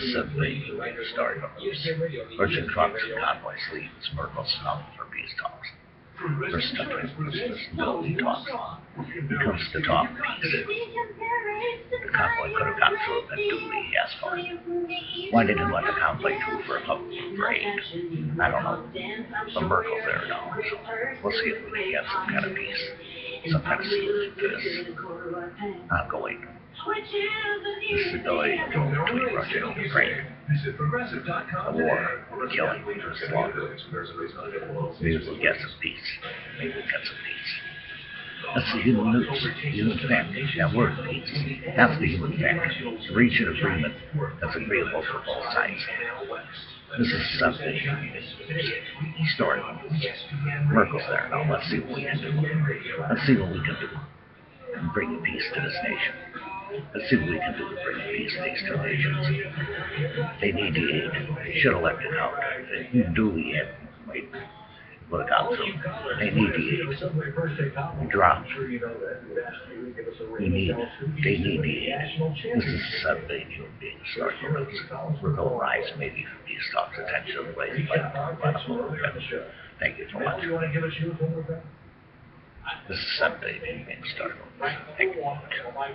is a big story of Russian trucks and convoys leads Merkel snubbed for peace talks. First nobody talks. He comes to talk peace. The convoy could have got through it duly, he asked for. Why did he let the convoy through for a public parade? I don't know. But Merkel's there now, so we'll see if we can get some kind of peace. Some kind of solution to this ongoing instability between Russia and Ukraine. A war, killing, slaughter. Maybe we'll get some peace. Maybe we'll get some peace. That's the human news, human family. That word peace. That's the human family. Reach an agreement that's agreeable for both sides. This is something historical. Merkel's there now. Let's see what we can do. Let's see what we can do and bring peace to this nation. Let's see what we can do to bring peace to these two nations. They need the aid. They should have left it out. They duly had would have got through. They need the aid. We dropped. They need the aid. This is something human beings start to we're going to rise maybe for peace talks, attention to the way Thank you so much. This is something human beings start to Thank you so much.